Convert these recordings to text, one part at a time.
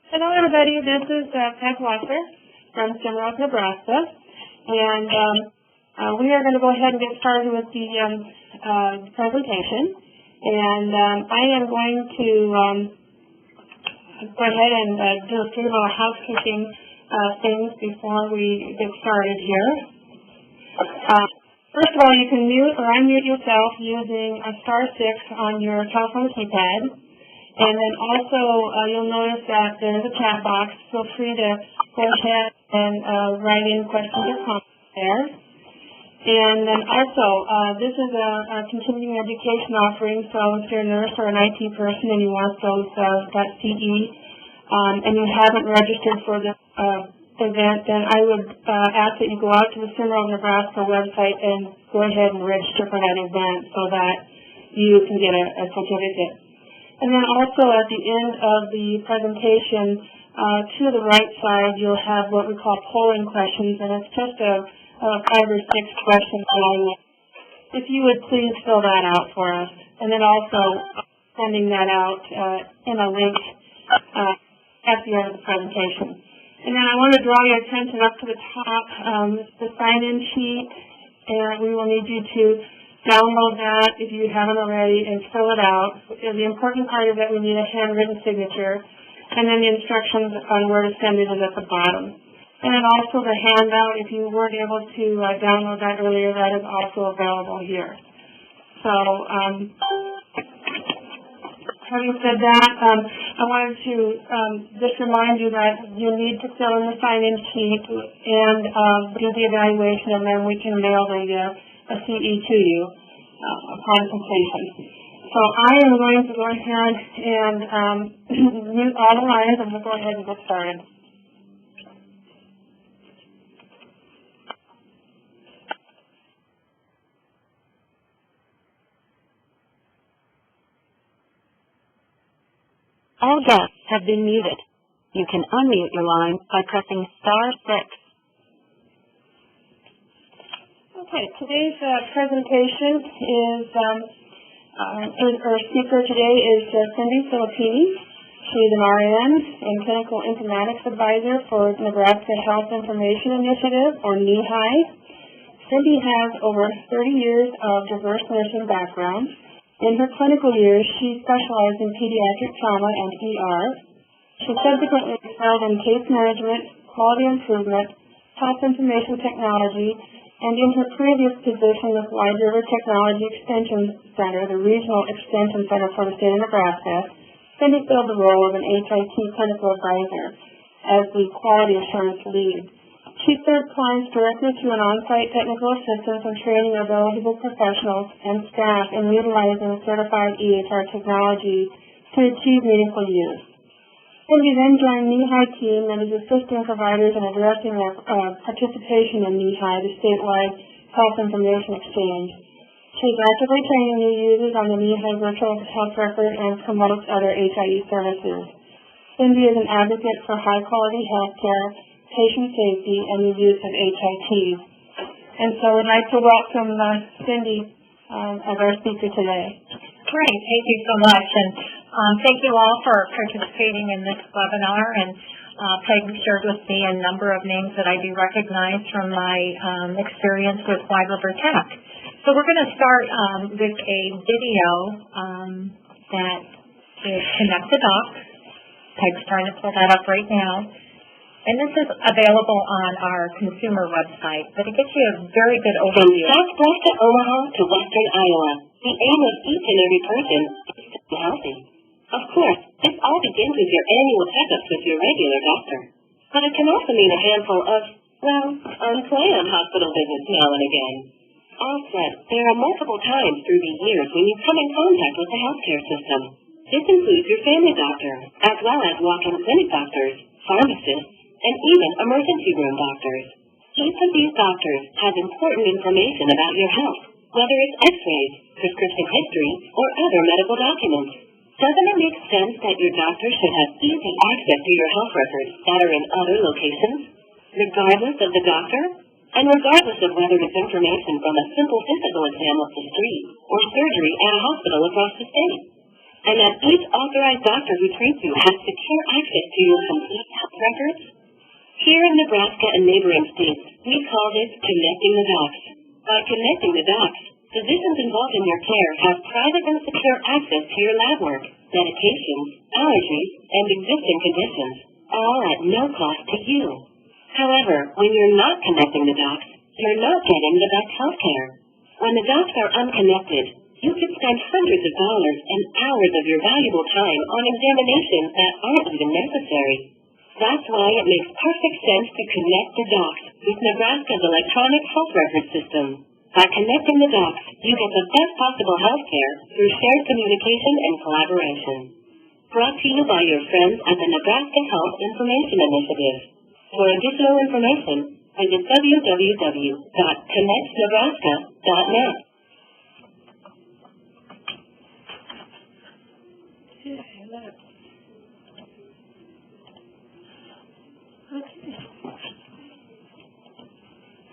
Hello, everybody. This is Peg Wasser from Simrock, Nebraska, and we are going to go ahead and get started with the presentation. And I am going to go ahead and do a few little housekeeping things before we get started here. First of all, you can mute or unmute yourself using *6 on your telephone keypad. And then also, you'll notice that there's a chat box. Feel free to go ahead and write in questions or comments there. And then also, this is a continuing education offering, so if you're a nurse or an IT person and you want those .CE, and you haven't registered for this event, then I would ask that you go out to the Simrock, Nebraska website and go ahead and register for that event so that you can get a certificate. And then also at the end of the presentation, to the right side, you'll have what we call polling questions, and it's just a 5 or 6 questions. If you would please fill that out for us. And then also sending that out in a link at the end of the presentation. And then I want to draw your attention up to the top, the sign-in sheet, and we will need you to download that if you haven't already and fill it out. The important part is that we need a handwritten signature, and then the instructions on where to send it is at the bottom. And then also the handout, if you weren't able to download that earlier, that is also available here. So, having said that, I wanted to just remind you that you need to fill in the sign-in sheet and do the evaluation, and then we can mail a CE to you upon completion. So I am going to go ahead and mute all the lines, and we'll go ahead and get started. All guests have been muted. You can unmute your line by pressing *6. Okay, today's presentation is, our speaker today is Cindy Filippini. She's an RN and Clinical Informatics Advisor for Nebraska Health Information Initiative, or NeHII. Cindy has over 30 years of diverse nursing background. In her clinical years, she specialized in pediatric trauma and ER. She subsequently excelled in case management, quality improvement, health information technology, and in her previous position with Wide River Technology Extension Center, the regional extension center for the state of Nebraska, Cindy filled the role of an HIT clinical advisor as the quality assurance lead. She served clients directly through an on-site technical assistance and training of eligible professionals and staff in utilizing certified EHR technology to achieve meaningful use. Cindy then joined NeHII team and is assisting providers in addressing their participation in NeHII, the statewide health information exchange. She's actively training new users on the NeHII virtual health record and promotes other HIE services. Cindy is an advocate for high-quality health care, patient safety, and the use of HITs. And so I'd like to welcome Cindy as our speaker today. Great, thank you so much. And thank you all for participating in this webinar. And Peg shared with me a number of names that I do recognize from my experience with Wide River Tech. So we're going to start with a video that is Connect the Doc. Peg's trying to pull that up right now. And this is available on our consumer website, but it gives you a very good overview. From Southwest Omaha to Western Iowa, the aim of each and every person is to be healthy. Of course, this all begins with your annual checkups with your regular doctor. But it can also mean a handful of, well, unplanned hospital visits now and again. All said, there are multiple times through the years when you come in contact with the healthcare system. This includes your family doctor, as well as walk-in clinic doctors, pharmacists, and even emergency room doctors. Each of these doctors has important information about your health, whether it's x-rays, prescription history, or other medical documents. Doesn't it make sense that your doctor should have easy access to your health records that are in other locations, regardless of the doctor, and regardless of whether it's information from a simple physical exam up the street or surgery at a hospital across the state? and that each authorized doctor who treats you has secure access to your complete health records? Here in Nebraska and neighboring states, we call this connecting the dots. By connecting the dots, physicians involved in your care have private and secure access to your lab work, medications, allergies, and existing conditions, all at no cost to you. However, when you're not connecting the dots, you're not getting the best health care. When the dots are unconnected, you could spend hundreds of dollars and hours of your valuable time on examinations that aren't even necessary. That's why it makes perfect sense to connect the dots with Nebraska's electronic health record system. By connecting the dots, you get the best possible health care through shared communication and collaboration. Brought to you by your friends at the Nebraska Health Information Initiative. For additional information, visit www.connectnebraska.net.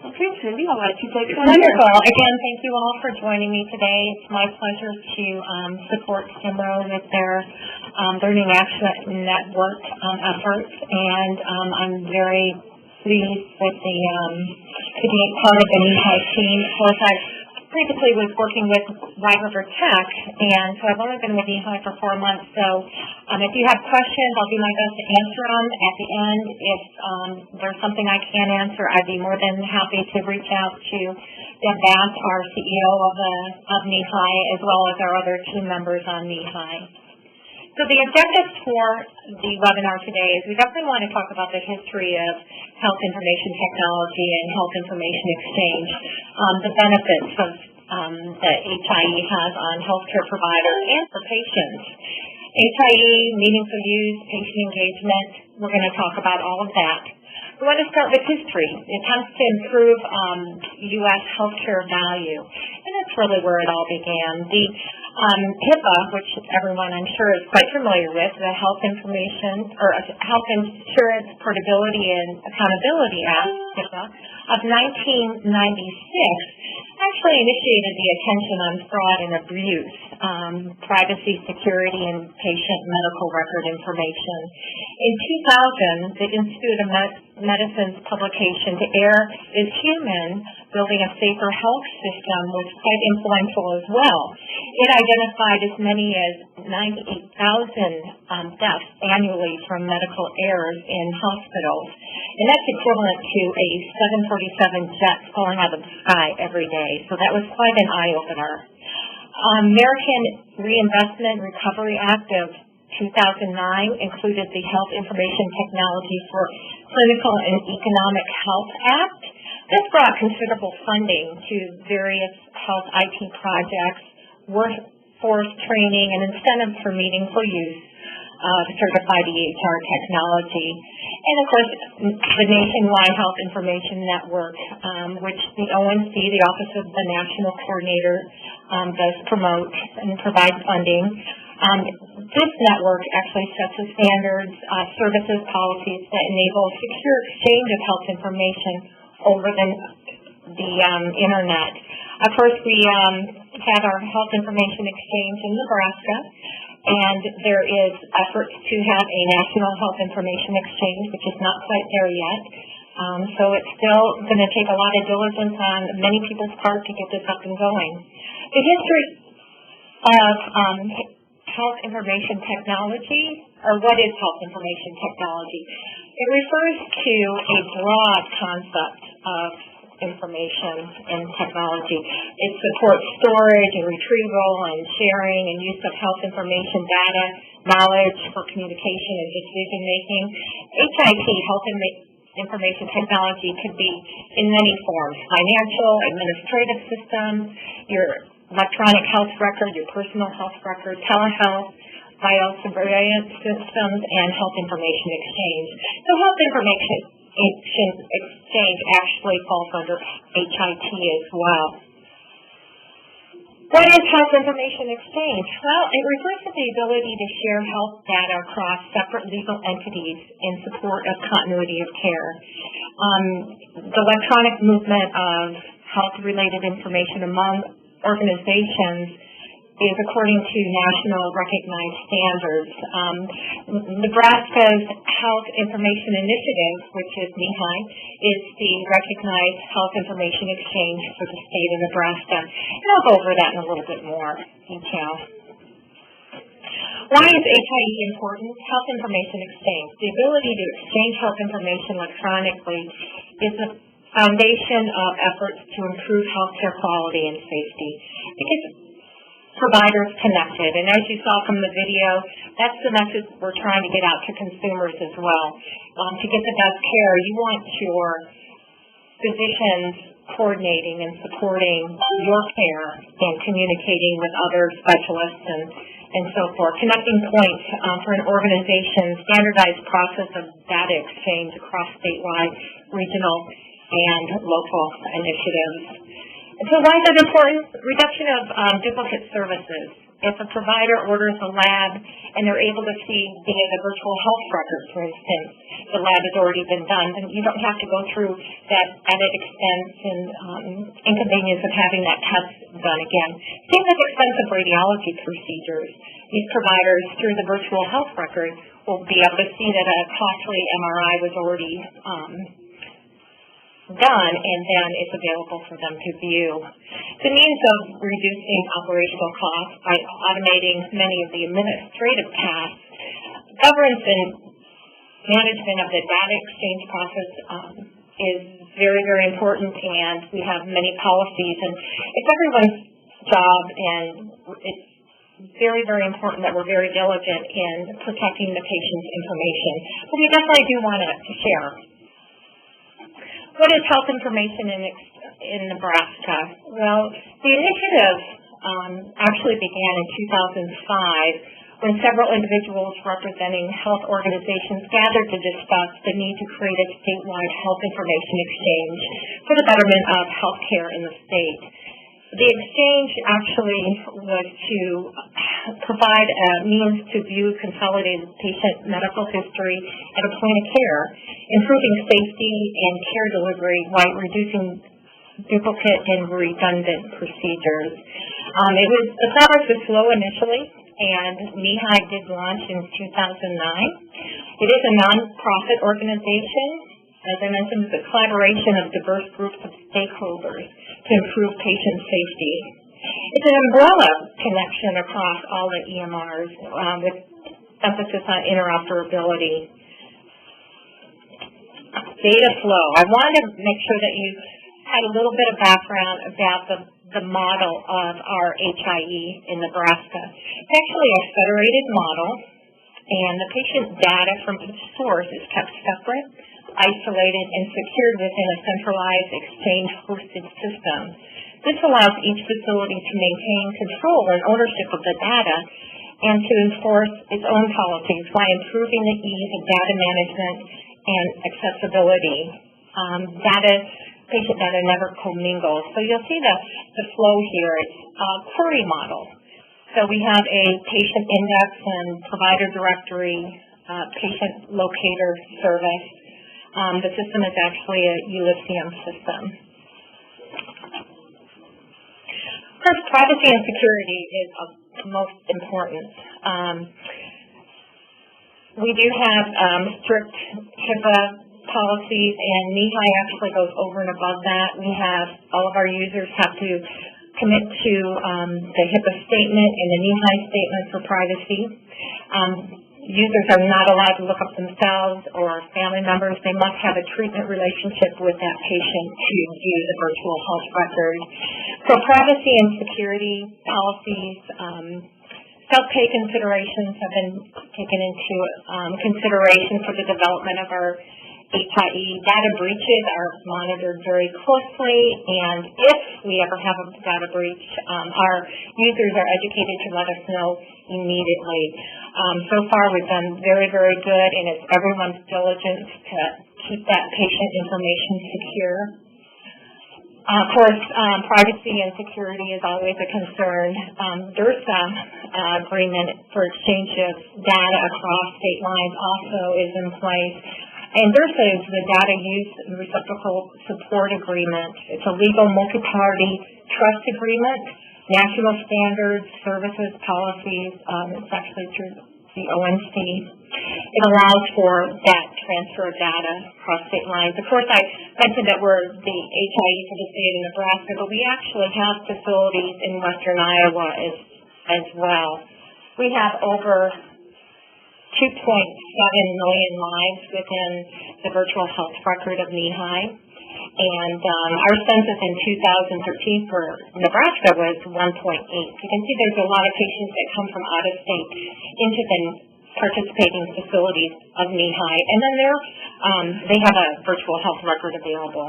Okay, Cindy, I'll let you take it. Wonderful. Again, thank you all for joining me today. It's my pleasure to support STEMRO with their Learning Action Network efforts, and I'm very pleased with the to be part of the NeHII team. Of course, I previously was working with White River Tech, and so I've only been with NeHII for 4 months. So if you have questions, I'll do my best to answer them. At the end, if there's something I can't answer, I'd be more than happy to reach out to Deb Bass, our CEO of NeHII, as well as our other team members on NeHII. So the objectives for the webinar today is we definitely want to talk about the history of health information technology and health information exchange, the benefits of that HIE has on healthcare providers and for patients. HIE, meaningful use, patient engagement, we're going to talk about all of that. We want to start with history. It attempts to improve U.S. healthcare value, and that's really where it all began. The HIPAA, which everyone I'm sure is quite familiar with, the Health Information or Health Insurance Portability and Accountability Act, HIPAA, of 1996, actually initiated the Attention on Fraud and Abuse, Privacy, Security, and Patient Medical Record Information. In 2000, the Institute of Medicine's publication, To Err is Human, Building a Safer Health System, was quite influential as well. It identified as many as 98,000 deaths annually from medical errors in hospitals, and that's equivalent to a 747 jet falling out of the sky every day. So that was quite an eye-opener. American Reinvestment Recovery Act of 2009 included the Health Information Technology for Clinical and Economic Health Act. This brought considerable funding to various health IT projects, workforce training, and incentives for meaningful use of certified EHR technology. And of course, the Nationwide Health Information Network, which the ONC, the Office of the National Coordinator, does promote and provide funding. This network actually sets the standards, services, policies that enable secure exchange of health information over the internet. Of course, we have our Health Information Exchange in Nebraska, and there is efforts to have a National Health Information Exchange, which is not quite there yet. So it's still going to take a lot of diligence on many people's part to get this up and going. The history of health information technology, or what is health information technology? It refers to a broad concept of information and technology. It supports storage and retrieval and sharing and use of health information data, knowledge for communication and decision making. HIT, health information technology, could be in many forms: financial, administrative systems, your electronic health record, your personal health record, telehealth, biosurveillance systems, and health information exchange. So health information exchange actually falls under HIT as well. What is health information exchange? Well, it refers to the ability to share health data across separate legal entities in support of continuity of care. The electronic movement of health-related information among organizations is according to national recognized standards. Nebraska's Health Information Initiative, which is NeHII, is the recognized health information exchange for the state of Nebraska. And I'll go over that in a little bit more detail. Why is HIE important? Health information exchange. The ability to exchange health information electronically is the foundation of efforts to improve healthcare quality and safety. Because providers connected, and as you saw from the video, that's the message we're trying to get out to consumers as well. To get the best care, you want your physicians coordinating and supporting your care and communicating with other specialists and so forth. Connecting points for an organization's standardized process of data exchange across statewide, regional, and local initiatives. And so why is that important? Reduction of duplicate services. If a provider orders a lab and they're able to see via the virtual health record, for instance, the lab has already been done, then you don't have to go through that added expense and inconvenience of having that test done again. Same with expensive radiology procedures. These providers, through the virtual health record, will be able to see that a costly MRI was already done, and then it's available for them to view. The means of reducing operational costs by automating many of the administrative tasks, governance and management of the data exchange process is very, very important, and we have many policies, and it's everyone's job, and it's very, very important that we're very diligent in protecting the patient's information. But we definitely do want to share. What is health information in Nebraska? Well, the initiative actually began in 2005 when several individuals representing health organizations gathered to discuss the need to create a statewide health information exchange for the betterment of health care in the state. The exchange actually was to provide a means to view consolidated patient medical history at a point of care, improving safety and care delivery while reducing duplicate and redundant procedures. The progress was slow initially, and NeHII did launch in 2009. It is a nonprofit organization. As I mentioned, it's a collaboration of diverse groups of stakeholders to improve patient safety. It's an umbrella connection across all the EMRs with emphasis on interoperability. Data flow. I wanted to make sure that you had a little bit of background about the model of our HIE in Nebraska. It's actually a federated model, and the patient data from each source is kept separate, isolated, and secured within a centralized exchange-hosted system. This allows each facility to maintain control and ownership of the data and to enforce its own policies while improving the ease of data management and accessibility. Patient data never commingles. So you'll see the flow here. It's a query model. So we have a patient index and provider directory, patient locator service. The system is actually a Ulysses system. Of course, privacy and security is most important. We do have strict HIPAA policies, and NeHII actually goes over and above that. We have all of our users have to commit to the HIPAA statement and the NeHII statement for privacy. Users are not allowed to look up themselves or family members. They must have a treatment relationship with that patient to view the virtual health record. So privacy and security policies, self-pay considerations have been taken into consideration for the development of our HIE. Data breaches are monitored very closely, and if we ever have a data breach, our users are educated to let us know immediately. So far, we've done very, very good, and it's everyone's diligence to keep that patient information secure. Of course, privacy and security is always a concern. DERSA agreement for exchange of data across state lines also is in place. And DERSA is the Data Use and Reciprocal Support Agreement. It's a legal multi-party trust agreement national standards, services, policies. It's actually through the ONC. It allows for that transfer of data across state lines. Of course, I mentioned that we're the HIE for the state of Nebraska, but we actually have facilities in western Iowa as well. We have over 2.7 million lives within the virtual health record of NeHII. And our census in 2013 for Nebraska was 1.8. You can see there's a lot of patients that come from out of state into the participating facilities of NeHII. And then they have a virtual health record available.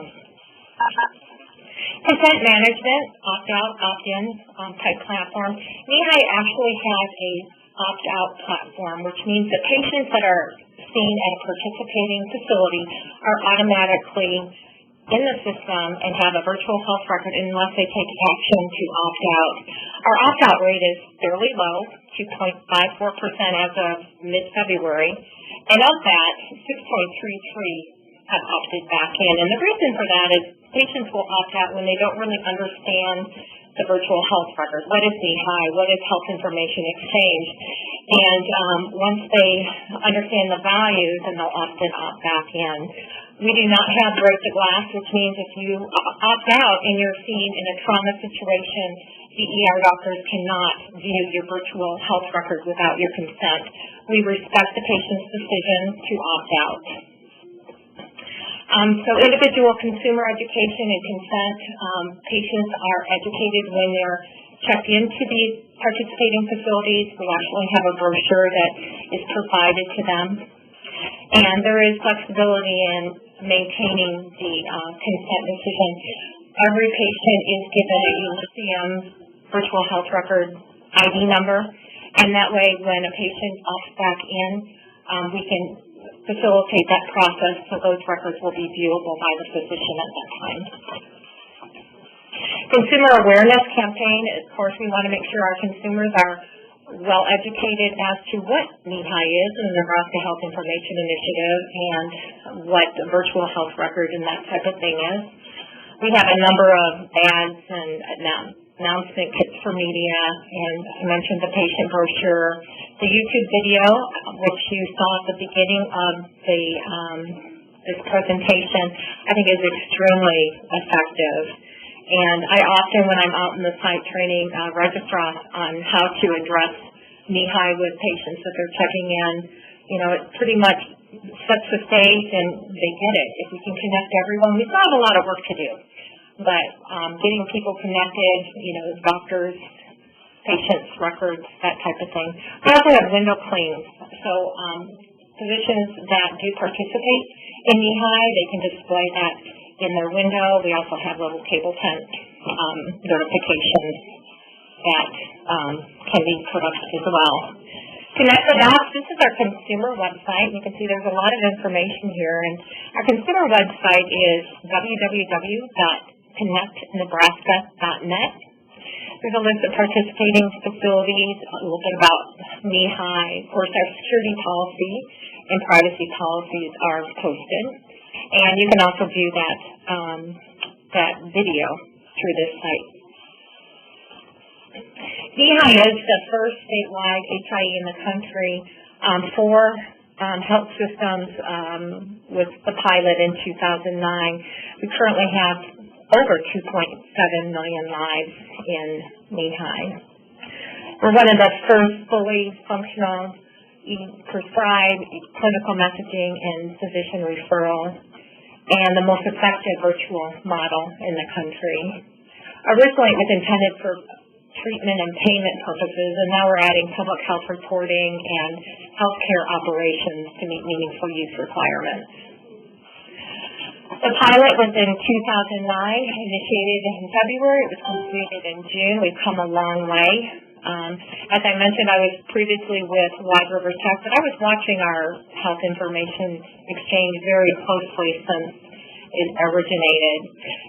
Consent management, opt-out, opt-in type platform. NeHII actually has a opt-out platform, which means that patients that are seen at a participating facility are automatically in the system and have a virtual health record unless they take action to opt out. Our opt-out rate is fairly low, 2.54% as of mid-February, and of that, 6.33 have opted back in. And the reason for that is patients will opt out when they don't really understand the virtual health record. What is NeHII? What is health information exchange? And once they understand the values, then they'll often opt back in. We do not have break the glass, which means if you opt out and you're seen in a trauma situation, the ER doctors cannot view your virtual health record without your consent. We respect the patient's decision to opt out. So individual consumer education and consent. Patients are educated when they're checked into these participating facilities. We actually have a brochure that is provided to them. And there is flexibility in maintaining the consent decision. Every patient is given a Elysium virtual health record ID number, and that way when a patient opts back in, we can facilitate that process so those records will be viewable by the physician at that time. Consumer awareness campaign, of course, we want to make sure our consumers are well educated as to what NeHII is and the Nebraska Health Information Initiative and what the virtual health record and that type of thing is. We have a number of ads and announcement kits for media, and I mentioned the patient brochure. The YouTube video, which you saw at the beginning of this presentation, I think is extremely effective. And I often, when I'm out in the site training, register on how to address NeHII with patients that they're checking in. You know, it pretty much sets the stage and they get it. If we can connect everyone, we still have a lot of work to do. But getting people connected, you know, doctors, patients, records, that type of thing. We also have window cleans. So physicians that do participate in NeHII, they can display that in their window. We also have little table tent notifications that can be put up as well. Connect the Dots, this is our consumer website. You can see there's a lot of information here. And our consumer website is www.connectnebraska.net. There's a list of participating facilities, a little bit about NeHII. Of course, our security policy and privacy policies are posted. And you can also view that video through this site. NeHII is the first statewide HIE in the country for health systems with the pilot in 2009. We currently have over 2.7 million lives in NeHII. We're one of the first fully functional prescribed clinical messaging and physician referral, and the most effective virtual model in the country. Originally, it was intended for treatment and payment purposes, and now we're adding public health reporting and healthcare operations to meet meaningful use requirements. The pilot was in 2009, initiated in February. It was completed in June. We've come a long way. As I mentioned, I was previously with Wide River Tech, but I was watching our health information exchange very closely since it originated.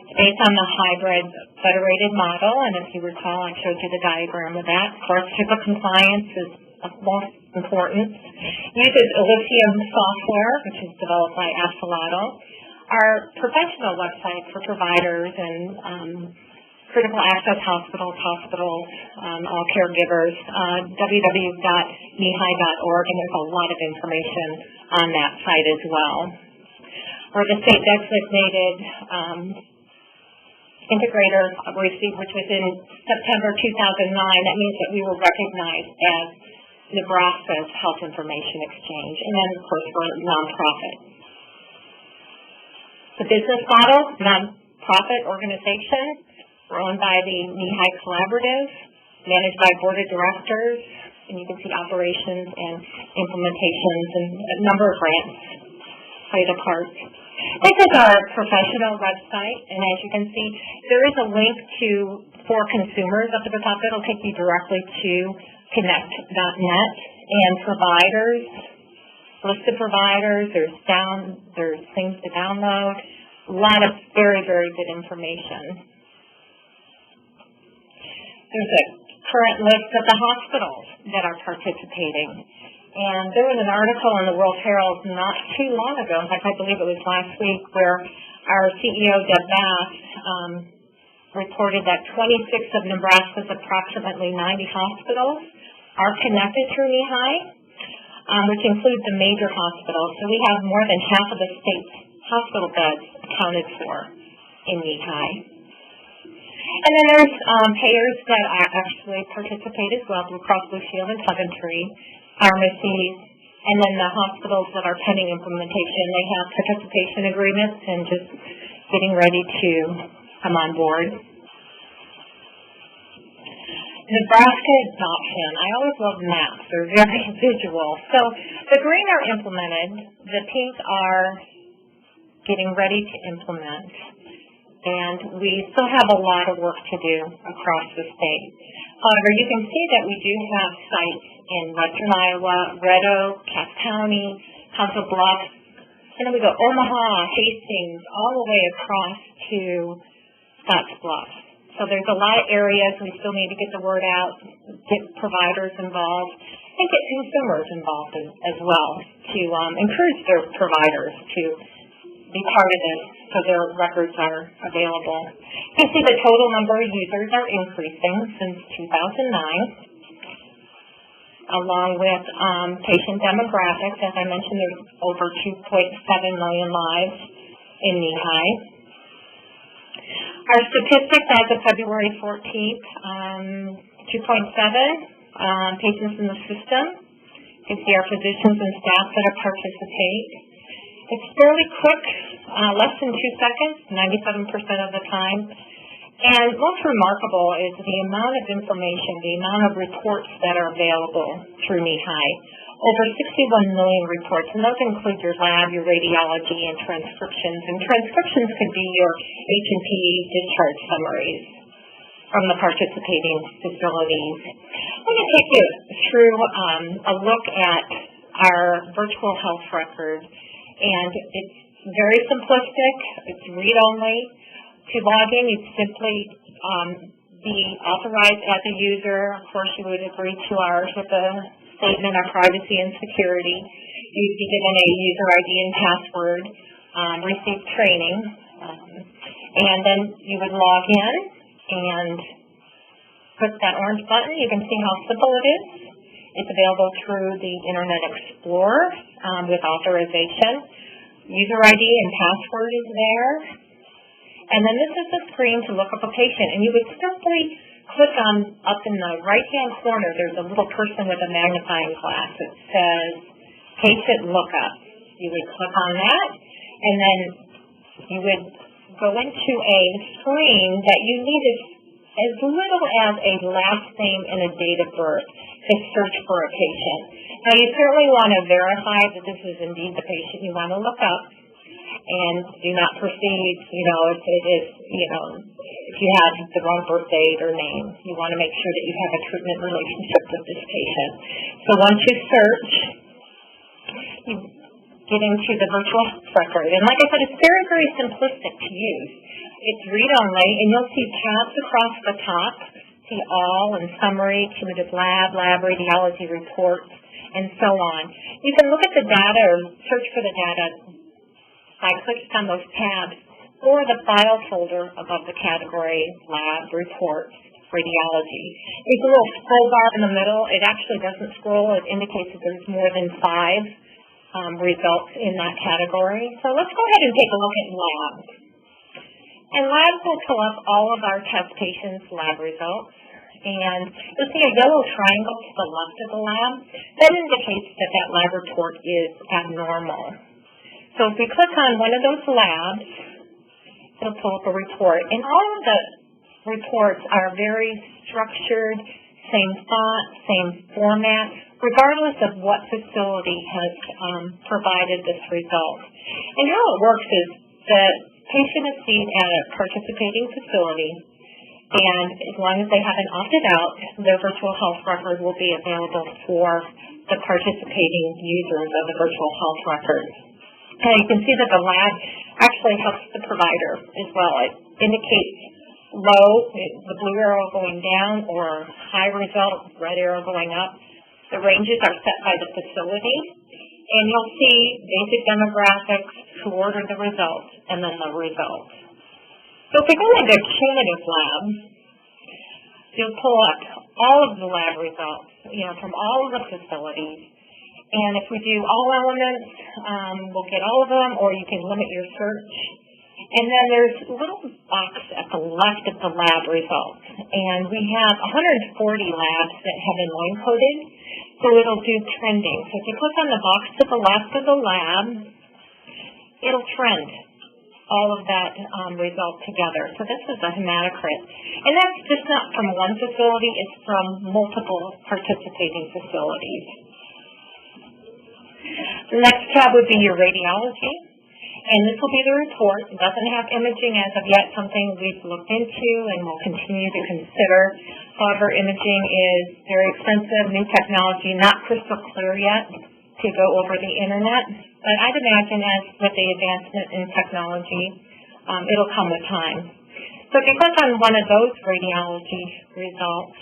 It's based on the hybrid federated model, and if you recall, I showed you the diagram of that. Of course, HIPAA compliance is of most importance. It uses Elysium software, which is developed by Axolotl. Our professional website for providers and critical access hospitals, all caregivers, www.NeHII.org, and there's a lot of information on that site as well. We're the state designated integrator receipt, which was in September 2009. That means that we were recognized as Nebraska's Health Information Exchange. And then, of course, we're a nonprofit. The business model, nonprofit organization, we're owned by the NeHII Collaborative, managed by board of directors, and you can see operations and implementations and a number of grants played a part. This is our professional website, and as you can see, there is a link for consumers up at the top. It'll take you directly to connect.net and providers, list of providers, there's things to download, a lot of very, very good information. There's a current list of the hospitals that are participating. And there was an article in the World Herald not too long ago, in fact, I believe it was last week, where our CEO, Deb Bass, reported that 26 of Nebraska's approximately 90 hospitals are connected through NeHII, which includes the major hospitals. So we have more than half of the state's hospital beds accounted for in NeHII. And then there's payers that actually participate as well, Blue Cross Blue Shield and Coventry, pharmacies, and then the hospitals that are pending implementation. They have participation agreements and just getting ready to come on board. Nebraska adoption. I always love maps. They're very visual. So the green are implemented. The pink are getting ready to implement. And we still have a lot of work to do across the state. However, you can see that we do have sites in western Iowa, Red Oak, Cass County, Council Bluffs, and then we go Omaha, Hastings, all the way across to Scotts Bluff. So there's a lot of areas we still need to get the word out, get providers involved, and get consumers involved as well to encourage their providers to be part of this so their records are available. You can see the total number of users are increasing since 2009, along with patient demographics. As I mentioned, there's over 2.7 million lives in NeHII. Our statistics as of February 14th, 2.7 patients in the system. You can see our physicians and staff that participate. It's fairly quick, less than 2 seconds, 97% of the time. And most remarkable is the amount of information, the amount of reports that are available through NeHII. Over 61 million reports, and those include your lab, your radiology, and transcriptions. And transcriptions could be your H&P discharge summaries from the participating facilities. I'm going to take you through a look at our virtual health record. And it's very simplistic. It's read-only. To log in, you'd simply be authorized as a user. Of course, you would agree to ours with a statement of privacy and security. You'd be given a user ID and password, receive training, and then you would log in and click that orange button. You can see how simple it is. It's available through the Internet Explorer with authorization. User ID and password is there. And then this is the screen to look up a patient. And you would simply click on, up in the right-hand corner, there's a little person with a magnifying glass. It says Patient Lookup. You would click on that, and then you would go into a screen that you need as little as a last name and a date of birth to search for a patient. Now, you certainly want to verify that this is indeed the patient you want to look up, and do not proceed, if it is, if you have the wrong birth date or name. You want to make sure that you have a treatment relationship with this patient. So once you search, you get into the virtual record. And like I said, it's very, very simplistic to use. It's read-only, and you'll see tabs across the top, see all and summary, cumulative lab radiology reports, and so on. You can look at the data or search for the data by clicking on those tabs or the file folder above the category Lab Reports Radiology. There's a little scroll bar in the middle. It actually doesn't scroll. It indicates that there's more than 5 results in that category. So let's go ahead and take a look at labs. And labs will pull up all of our test patients' lab results. And you'll see a yellow triangle to the left of the lab. That indicates that that lab report is abnormal. So if we click on one of those labs, it'll pull up a report. And all of the reports are very structured, same font, same format, regardless of what facility has provided this result. And how it works is the patient is seen at a participating facility, and as long as they haven't opted out, their virtual health record will be available for the participating users of the virtual health record. And you can see that the lab actually helps the provider as well. It indicates low, the blue arrow going down, or high result, red arrow going up. The ranges are set by the facility, and you'll see basic demographics, who ordered the results, and then the results. So if we go into cumulative labs, you'll pull up all of the lab results, from all of the facilities. And if we do all elements, we'll get all of them, or you can limit your search. And then there's a little box at the left of the lab results. And we have 140 labs that have been line coded, so it'll do trending. So if you click on the box to the left of the lab, it'll trend all of that result together. So this is a hematocrit. And that's just not from one facility, it's from multiple participating facilities. The next tab would be your radiology. And this will be the report. It doesn't have imaging as of yet, something we've looked into and will continue to consider. However, imaging is very expensive, new technology, not crystal clear yet to go over the internet. But I'd imagine as with the advancement in technology, it'll come with time. So if you click on one of those radiology results,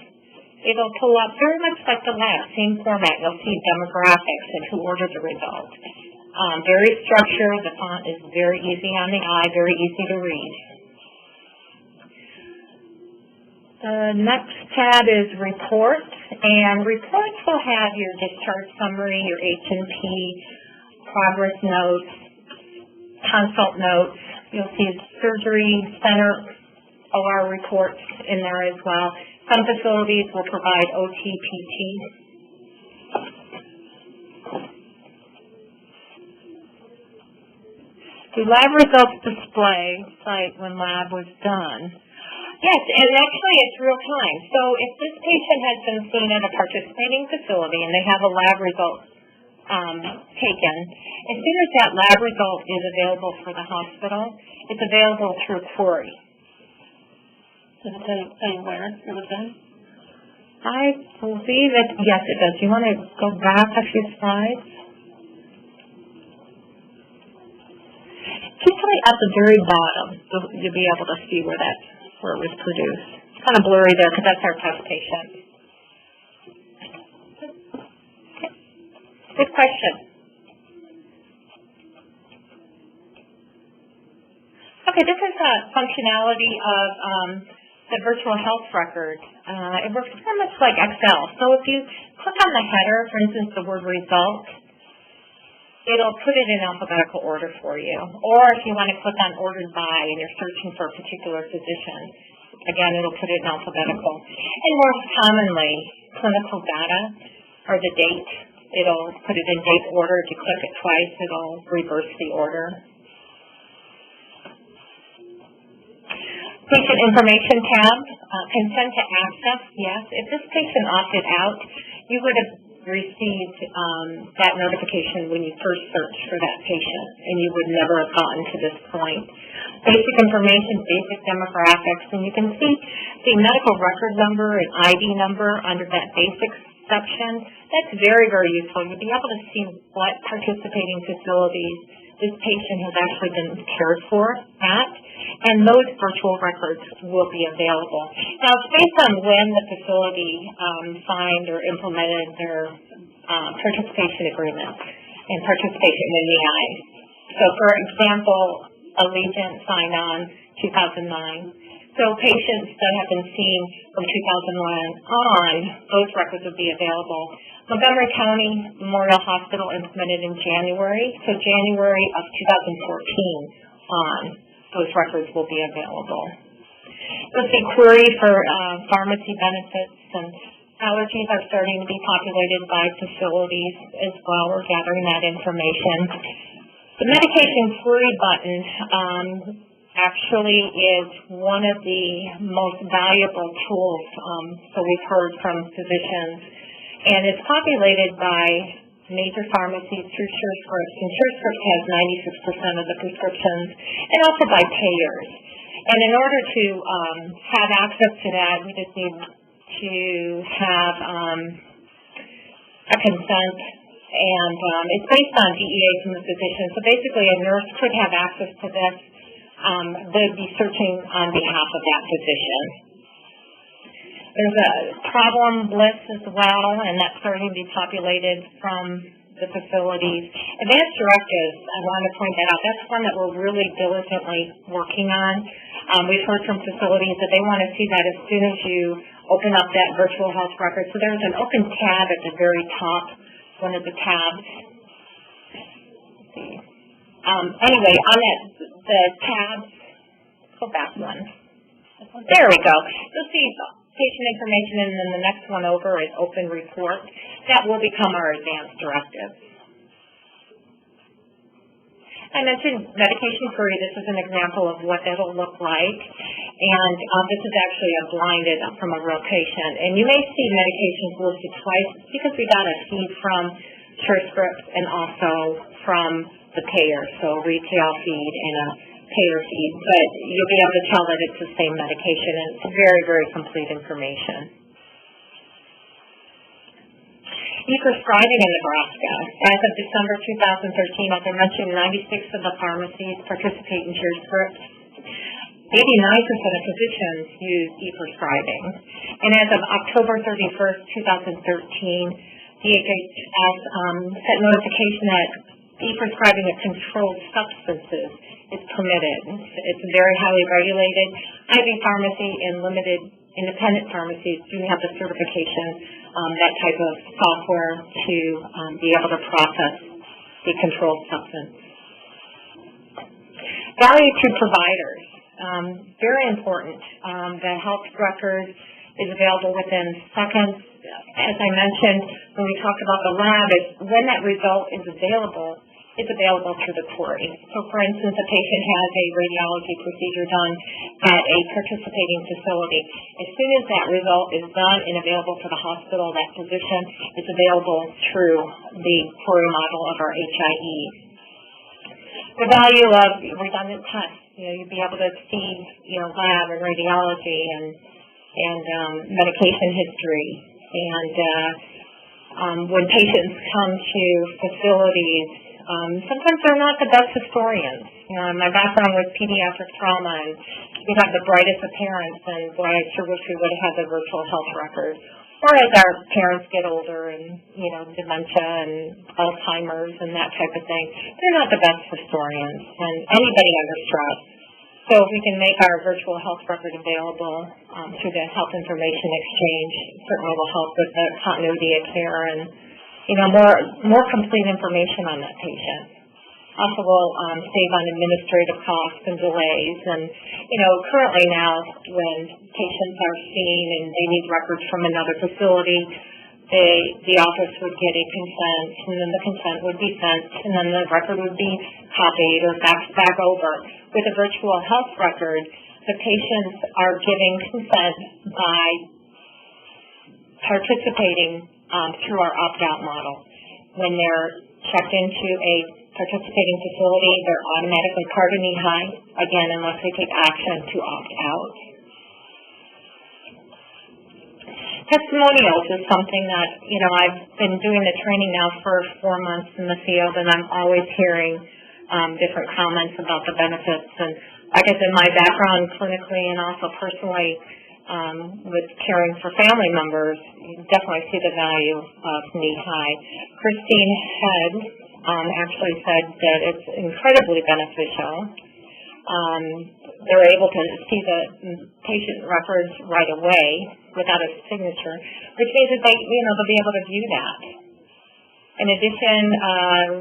it'll pull up very much like the lab, same format. You'll see demographics and who ordered the result. Very structured. The font is very easy on the eye, very easy to read. The next tab is Reports, and Reports will have your discharge summary, your H&P, progress notes, consult notes. You'll see surgery center OR reports in there as well. Some facilities will provide OT-PT. Do lab results display site when lab was done? Yes, and actually it's real time. So if this patient has been seen at a participating facility and they have a lab result taken, as soon as that lab result is available for the hospital, it's available through query. Does it say where it was done? I believe it, yes it does. Do you want to go back a few slides? Usually at the very bottom, you'll be able to see where it was produced. It's kind of blurry there because that's our test patient. Okay. Good question. Okay, this is a functionality of the virtual health record. It works very much like Excel. So if you click on the header, for instance, the word result, it'll put it in alphabetical order for you. Or if you want to click on ordered by and you're searching for a particular physician, again, it'll put it in alphabetical. And more commonly, clinical data or the date, it'll put it in date order. If you click it twice, it'll reverse the order. Patient information tab, consent to access, yes. If this patient opted out, you would have received that notification when you first searched for that patient, and you would never have gotten to this point. Basic information, basic demographics, and you can see the medical record number and ID number under that basics section. That's very, very useful. You'll be able to see what participating facilities this patient has actually been cared for at, and those virtual records will be available. Now, it's based on when the facility signed or implemented their participation agreement and participation in NeHII. So, for example, Allegiant signed on 2009. So patients that have been seen from 2001 on, those records would be available. Montgomery County Memorial Hospital implemented in January, so January of 2014 on, those records will be available. Let's see, query for pharmacy benefits and allergies are starting to be populated by facilities as well. We're gathering that information. The medication query button actually is one of the most valuable tools, so we've heard from physicians, and it's populated by major pharmacies through SureScripts, and SureScripts has 96% of the prescriptions, and also by payers. And in order to have access to that, we just need to have a consent, and it's based on DEA from the physician. So basically, a nurse could have access to this. They'd be searching on behalf of that physician. There's a problem list as well, and that's starting to be populated from the facilities. Advanced directives, I want to point that out. That's one that we're really diligently working on. We've heard from facilities that they want to see that as soon as you open up that virtual health record. So there's an open tab at the very top, one of the tabs. Anyway, on that, the tab, go back one. There we go. You'll see patient information, and then the next one over is open report. That will become our advanced directive. I mentioned medication query. This is an example of what it'll look like. And this is actually a blinded from a real patient. And you may see medications listed twice because we got a feed from SureScripts and also from the payer, so retail feed and a payer feed. But you'll be able to tell that it's the same medication, and it's very, very complete information. E-prescribing in Nebraska. As of December 2013, as I mentioned, 96 of the pharmacies participate in SureScripts. 89% of physicians use e-prescribing. And as of October 31st, 2013, DHHS sent notification that e-prescribing of controlled substances is permitted. It's very highly regulated. IV pharmacy and limited independent pharmacies do have the certification, that type of software to be able to process the controlled substance. Value to providers. Very important. The health record is available within seconds. As I mentioned when we talked about the lab, when that result is available, it's available through the query. So, for instance, a patient has a radiology procedure done at a participating facility. As soon as that result is done and available for the hospital, that physician, it's available through the query model of our HIE. The value of redundant tests. You'd be able to see, lab and radiology and medication history. And when patients come to facilities, sometimes they're not the best historians. My background was pediatric trauma, and we have the brightest of parents, and boy, I sure wish we would have had the virtual health record. Or as our parents get older and, dementia and Alzheimer's and that type of thing, they're not the best historians, and anybody under stress. So if we can make our virtual health record available through the health information exchange, certainly will help with the continuity of care and, more complete information on that patient. Also will save on administrative costs and delays. And, currently now when patients are seen and they need records from another facility, the office would get a consent, and then the consent would be sent, and then the record would be copied or faxed back over. With a virtual health record, the patients are giving consent by participating through our opt-out model. When they're checked into a participating facility, they're automatically part of NeHII, again, unless they take action to opt out. Testimonials is something that, I've been doing the training now for 4 months in the field, and I'm always hearing different comments about the benefits. And like I said, my background clinically and also personally with caring for family members, you definitely see the value of NeHII. Christine Head actually said that it's incredibly beneficial. they're able to see the patient records right away without a signature, which means that they'll be able to view that. In addition,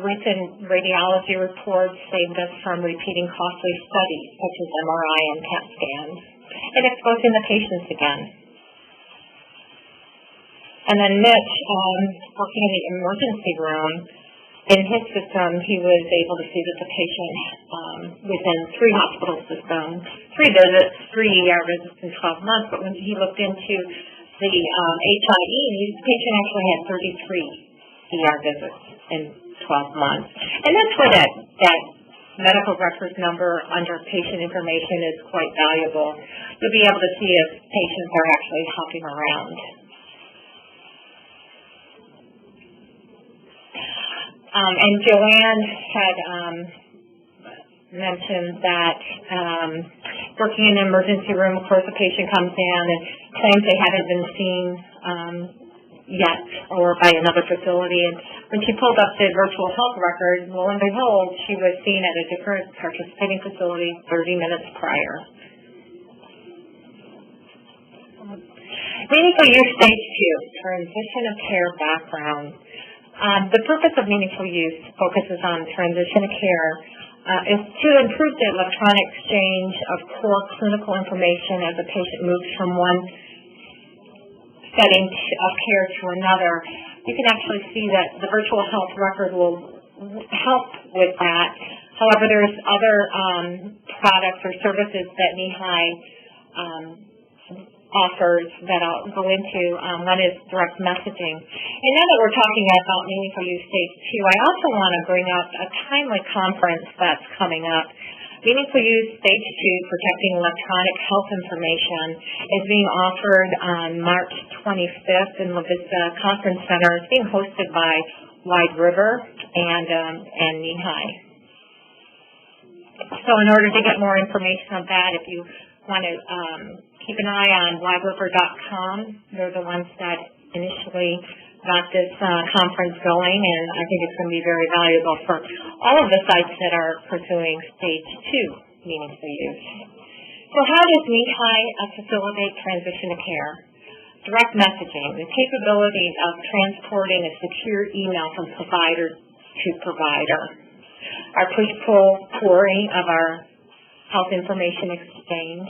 recent radiology reports saved us from repeating costly studies such as MRI and CAT scans and exposing the patients again. And then Mitch, working in the emergency room, in his system, he was able to see that the patient, within 3 hospital systems, 3 visits, 3 ER visits in 12 months, but when he looked into the NeHII, the patient actually had 33 ER visits in 12 months. And that's where that medical records number under patient information is quite valuable. You'll be able to see if patients are actually hopping around. And Joanne had mentioned that working in an emergency room, of course, a patient comes in and claims they haven't been seen yet or by another facility. And when she pulled up the virtual health record, lo and behold, she was seen at a different participating facility 30 minutes prior. Meaningful use stage 2, transition of care background. The purpose of meaningful use focuses on transition of care is to improve the electronic exchange of core clinical information as a patient moves from one setting of care to another. You can actually see that the virtual health record will help with that. However, there's other products or services that NeHII offers that I'll go into. One is direct messaging. And now that we're talking about meaningful use stage 2, I also want to bring up a timely conference that's coming up. Meaningful use stage 2, protecting electronic health information, is being offered on March 25th in La Vista Conference Center. It's being hosted by Wide River and NeHII. So in order to get more information on that, if you want to keep an eye on wideriver.com. They're the ones that initially got this conference going, and I think it's going to be very valuable for all of the sites that are pursuing stage 2 meaningful use. So how does NeHII facilitate transition of care? Direct messaging, the capability of transporting a secure email from provider to provider. Our push-pull query of our health information exchange,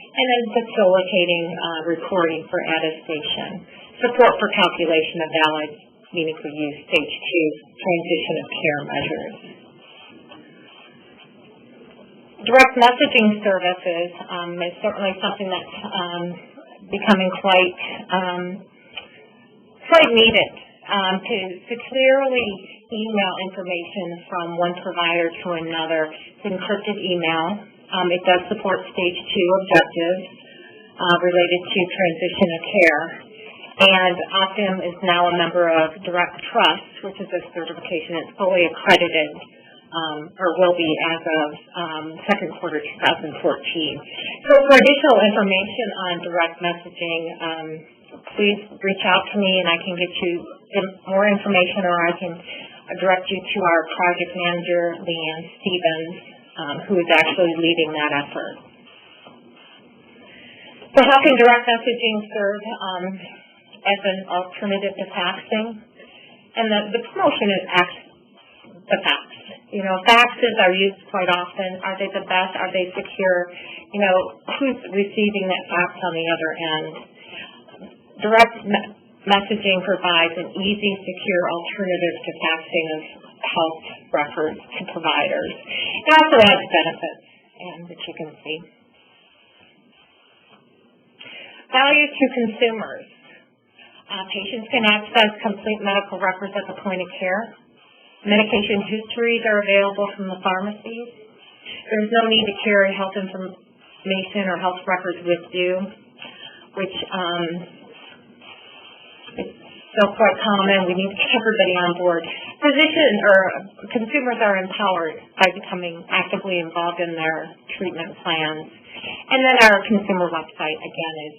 and then facilitating reporting for attestation, support for calculation of valid meaningful use stage 2 transition of care measures. Direct messaging services is certainly something that's becoming quite needed to clearly email information from one provider to another. It's encrypted email. It does support stage 2 objectives related to transition of care. And Optum is now a member of Direct Trust, which is a certification that's fully accredited, or will be as of second quarter 2014. So for additional information on direct messaging, please reach out to me and I can get you more information, or I can direct you to our project manager, Leanne Stevens, who is actually leading that effort. So how can direct messaging serve as an alternative to faxing? And the promotion is the fax. You know, faxes are used quite often. Are they the best? Are they secure? You know, who's receiving that fax on the other end? Direct messaging provides an easy, secure alternative to faxing of health records to providers. It also has benefits, which you can see. Value to consumers. Patients can access complete medical records at the point of care. Medication histories are available from the pharmacies. There's no need to carry health information or health records with you, which is so quite common. We need to get everybody on board. Consumers are empowered by becoming actively involved in their treatment plans. And then our consumer website, again, is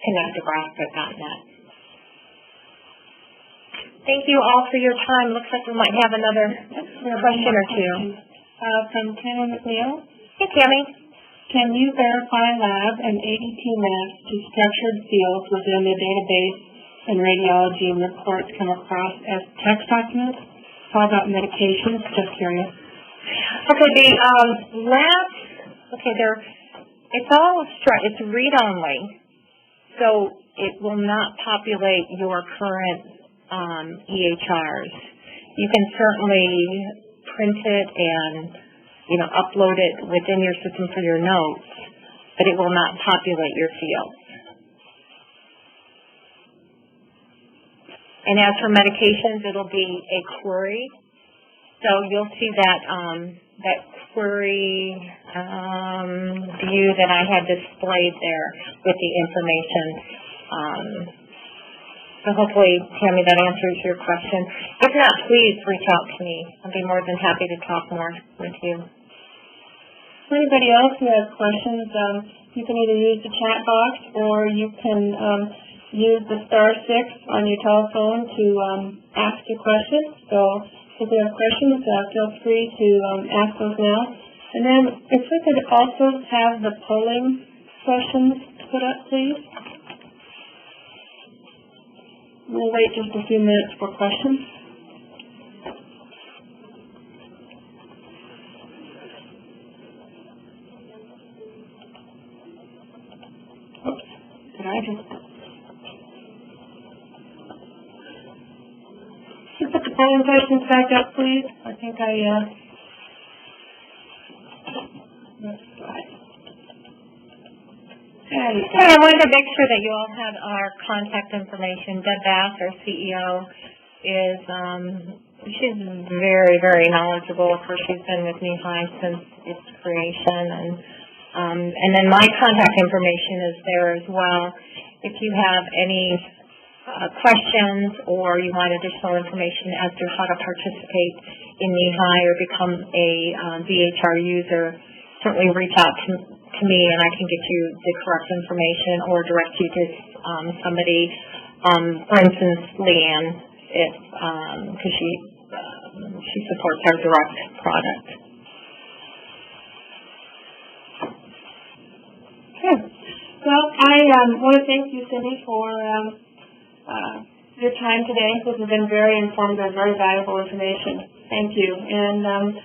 connectnebraska.net. Thank you all for your time. Looks like we might have another question or two. From Tanner McNeil. Hey, Tammy. Can you verify lab and ADT maps to structured fields within the database and radiology and reports come across as text documents? How about medications? Just curious. Okay, the labs, okay, it's read-only, so it will not populate your current EHRs. You can certainly print it and, upload it within your system for your notes, but it will not populate your fields. And as for medications, it'll be a query. So you'll see that that query view that I had displayed there with the information. So hopefully, Tammy, that answers your question. If not, please reach out to me. I'll be more than happy to talk more with you. For anybody else who has questions, you can either use the chat box or you can use the *6 on your telephone to ask your question. So if you have questions, feel free to ask those now. And then if we could also have the polling questions put up, please. We'll wait just a few minutes for questions. Oops, did I just... Can you put the polling questions back up, please? I think that's right. Hey, I wanted to make sure that you all had our contact information. Deb Bass, our CEO, she's very, very knowledgeable. Of course, she's been with NeHII since its creation, and then my contact information is there as well. If you have any questions or you want additional information as to how to participate in NeHII or become a VHR user, certainly reach out to me and I can get you the correct information or direct you to somebody, for instance, Leanne, because she supports our direct product. Okay. Well, I want to thank you, Cindy, for your time today. This has been very informative, very valuable information. Thank you. And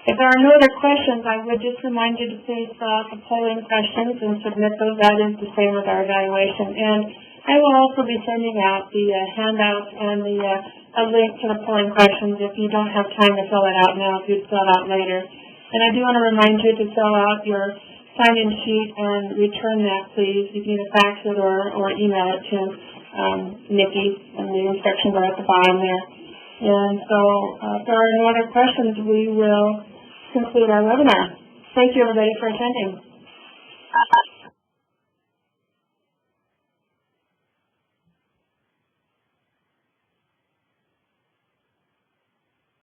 if there are no other questions, I would just remind you to please fill out the polling questions and submit those. That is the same with our evaluation. And I will also be sending out the handouts and a link to the polling questions if you don't have time to fill it out now, if you'd fill it out later. And I do want to remind you to fill out your sign-in sheet and return that, please. You can either fax it or email it to NeHII, and the instructions are at the bottom there. And so if there are no other questions, we will conclude our webinar. Thank you, everybody, for attending.